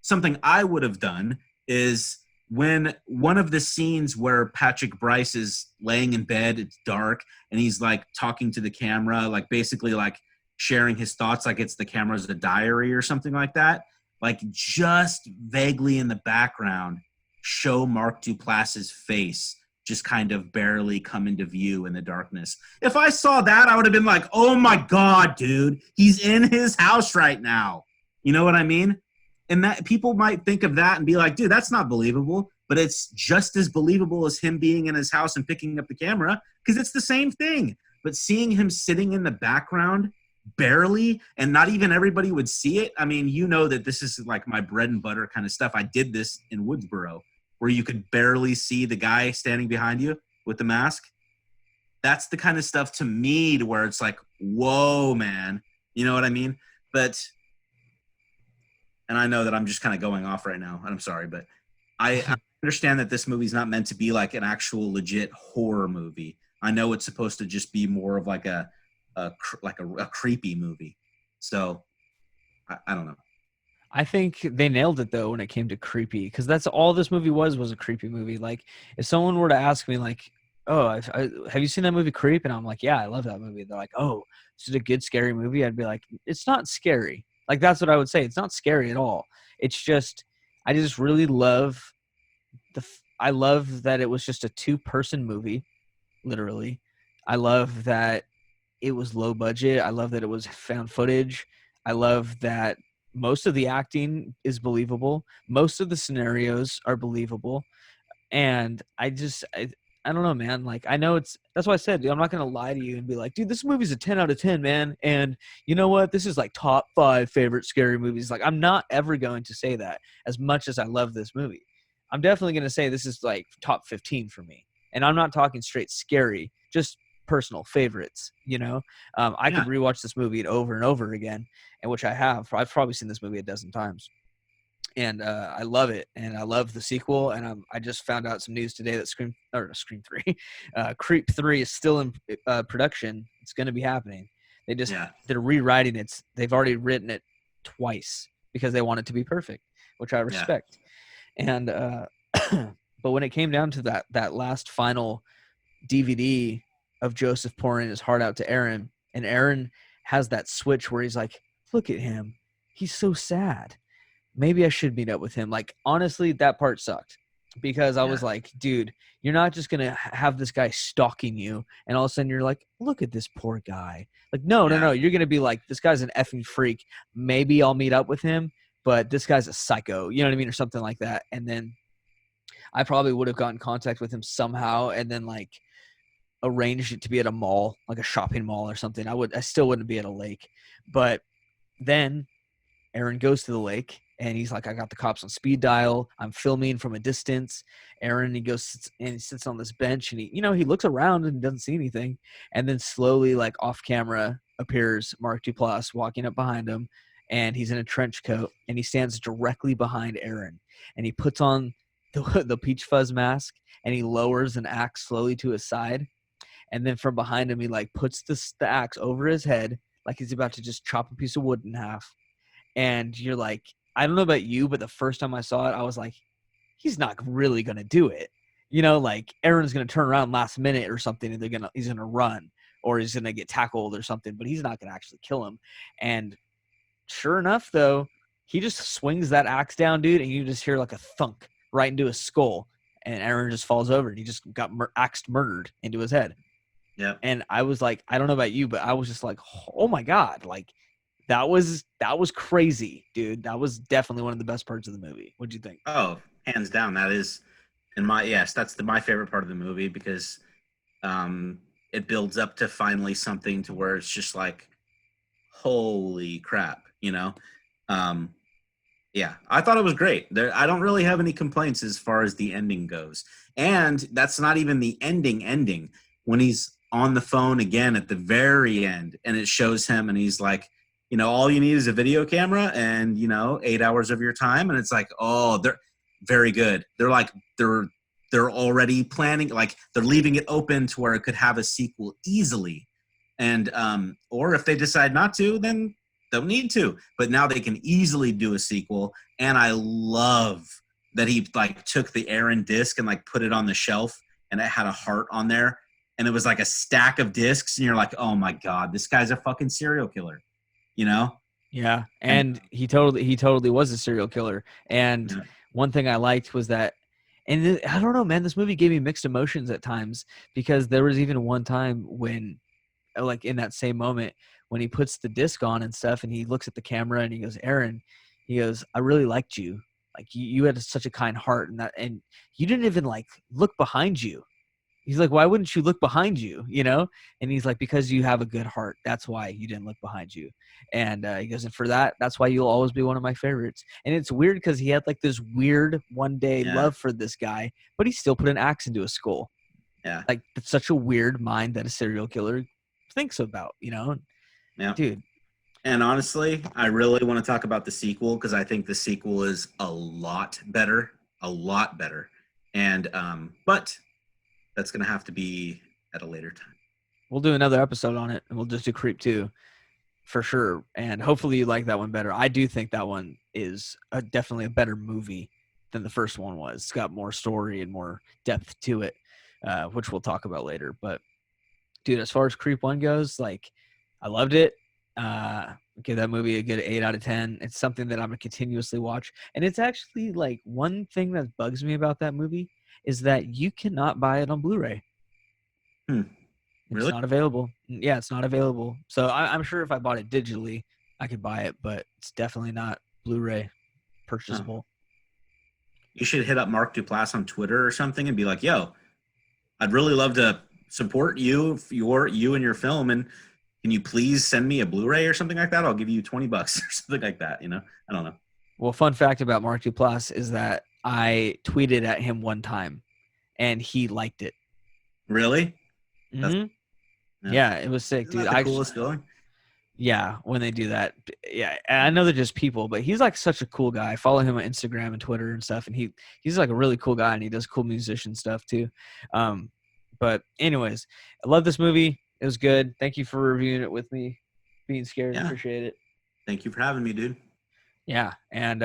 Something I would have done is when one of the scenes where Patrick Bryce is laying in bed, it's dark, and he's like talking to the camera, like basically like sharing his thoughts, like it's the camera's a diary or something like that. Like just vaguely in the background, show Mark Duplass's face just kind of barely come into view in the darkness. If I saw that, I would have been like, oh my God, dude, he's in his house right now. You know what I mean? And that people might think of that and be like, dude, that's not believable. But it's just as believable as him being in his house and picking up the camera because it's the same thing. But seeing him sitting in the background barely and not even everybody would see it. I mean, you know that this is like my bread and butter kind of stuff. I did this in Woodsboro where you could barely see the guy standing behind you with the mask. That's the kind of stuff to me to where it's like, whoa, man. You know what I mean? But and I know that I'm just kind of going off right now. I'm sorry, but I understand that this movie's not meant to be like an actual legit horror movie. I know it's supposed to just be more of like a creepy movie. So I don't know. I think they nailed it though when it came to creepy, because that's all this movie was a creepy movie. Like if someone were to ask me like, "Oh, have you seen that movie Creep?" and I'm like, "Yeah, I love that movie." They're like, "Oh, is it a good scary movie?" I'd be like, "It's not scary." Like that's what I would say. It's not scary at all. It's just I just really love I love that it was just a two-person movie, literally. I love that it was low budget. I love that it was found footage. I love that most of the acting is believable. Most of the scenarios are believable. And I don't know, man. Like I know that's why I said, dude, I'm not gonna lie to you and be like, dude, this movie's a 10 out of 10, man. And you know what? This is like top 5 favorite scary movies. Like I'm not ever going to say that as much as I love this movie. I'm definitely gonna say this is like top 15 for me. And I'm not talking straight scary, just personal favorites. I could Yeah, rewatch this movie over and over again, and which I have. I've probably seen this movie a dozen times and I love it, and I love the sequel. And I just found out some news today that Scream 3, Creep 3 is still in production. It's going to be happening. yeah, They're rewriting it. They've already written it twice because they want it to be perfect, which I yeah, respect. And but when it came down to that last final DVD of Joseph pouring his heart out to Aaron, and Aaron has that switch where he's like, "Look at him, he's so sad. Maybe I should meet up with him." Like, honestly, that part sucked because I yeah, was like, dude, you're not just going to have this guy stalking you. And all of a sudden you're like, look at this poor guy. Like, no, no, yeah, no. You're going to be like, this guy's an effing freak. Maybe I'll meet up with him, but this guy's a psycho. You know what I mean? Or something like that. And then I probably would have gotten contact with him somehow and then like arranged it to be at a mall, like a shopping mall or something. I still wouldn't be at a lake. But then Aaron goes to the lake and he's like, I got the cops on speed dial. I'm filming from a distance. Aaron, he goes and he sits on this bench and he looks around and doesn't see anything. And then slowly, like off camera, appears Mark Duplass walking up behind him, and he's in a trench coat and he stands directly behind Aaron, and he puts on the Peach Fuzz mask and he lowers an axe slowly to his side. And then from behind him, he like puts the axe over his head like he's about to just chop a piece of wood in half. And you're like, I don't know about you, but the first time I saw it, I was like, he's not really gonna do it. Like Aaron's gonna turn around last minute or something, and he's gonna run or he's gonna get tackled or something, but he's not gonna actually kill him. And sure enough, though, he just swings that axe down, dude, and you just hear like a thunk right into his skull, and Aaron just falls over, and he just got axed murdered into his head. yeah. And I was like, I don't know about you, but I was just like, oh my God, like that was crazy, dude. That was definitely one of the best parts of the movie. What'd you think? Oh, hands down, that is that's my favorite part of the movie because it builds up to finally something to where it's just like, holy crap, you know. Um, Yeah, I thought it was great. I don't really have any complaints as far as the ending goes. And that's not even the ending. When he's on the phone again at the very end and it shows him and he's like, all you need is a video camera and, 8 hours of your time. And it's like, oh, they're very good. They're already planning, like they're leaving it open to where it could have a sequel easily. And or if they decide not to, then don't need to. But now they can easily do a sequel. And I love that he like took the Aaron disc and like put it on the shelf and it had a heart on there. And it was like a stack of discs. And you're like, oh my God, this guy's a fucking serial killer, you know? Yeah, And and he totally was a serial killer. And yeah, one thing I liked was that, and I don't know, man, this movie gave me mixed emotions at times because there was even one time when, like in that same moment, when he puts the disc on and stuff, and he looks at the camera and he goes, "Aaron," he goes, "I really liked you. Like you had such a kind heart, and you didn't even like look behind you." He's like, "Why wouldn't you look behind you?" And he's like, "Because you have a good heart. That's why you didn't look behind you." And he goes, "And for that, that's why you'll always be one of my favorites." And it's weird because he had like this weird one day yeah, love for this guy, but he still put an axe into his skull. yeah, Like, it's such a weird mind that a serial killer thinks about, yeah. dude. And honestly, I really want to talk about the sequel because I think the sequel is a lot better, a lot better. And but that's gonna have to be at a later time. We'll do another episode on it, and we'll just do Creep 2 for sure. And hopefully you like that one better. I do think that one is definitely a better movie than the first one was. It's got more story and more depth to it, which we'll talk about later. But dude, as far as Creep 1 goes, like, I loved it. Give that movie a good 8 out of 10. It's something that I'm gonna continuously watch. And it's actually like one thing that bugs me about that movie is that you cannot buy it on Blu-ray. Hmm. It's Really? not available. Yeah, it's not available. So I'm sure if I bought it digitally, I could buy it, but it's definitely not Blu-ray Oh. purchasable. You should hit up Mark Duplass on Twitter or something and be like, "Yo, I'd really love to support you and your film, and can you please send me a Blu-ray or something like that? I'll give you $20 or something like that." I don't know. Well, fun fact about Mark Duplass is that I tweeted at him one time and he liked it. Really? That's Hmm. yeah. Yeah, it was sick, Isn't dude. that the coolest feeling? Yeah, when they do that. Yeah, and I know they're just people, but he's like such a cool guy. I follow him on Instagram and Twitter and stuff, and he's like a really cool guy, and he does cool musician stuff too. But anyways, I love this movie. It was good. Thank you for reviewing it with me. Being scared, Yeah. appreciate it. Thank you for having me, dude. Yeah, and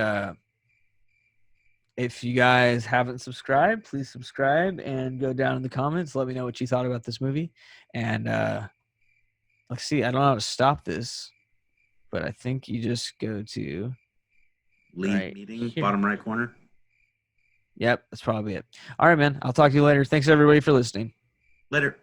if you guys haven't subscribed, please subscribe and go down in the comments. Let me know what you thought about this movie. And let's see. I don't know how to stop this, but I think you just go to Leave right meeting, here. bottom right corner. Yep, that's probably it. All right, man. I'll talk to you later. Thanks everybody for listening. Later.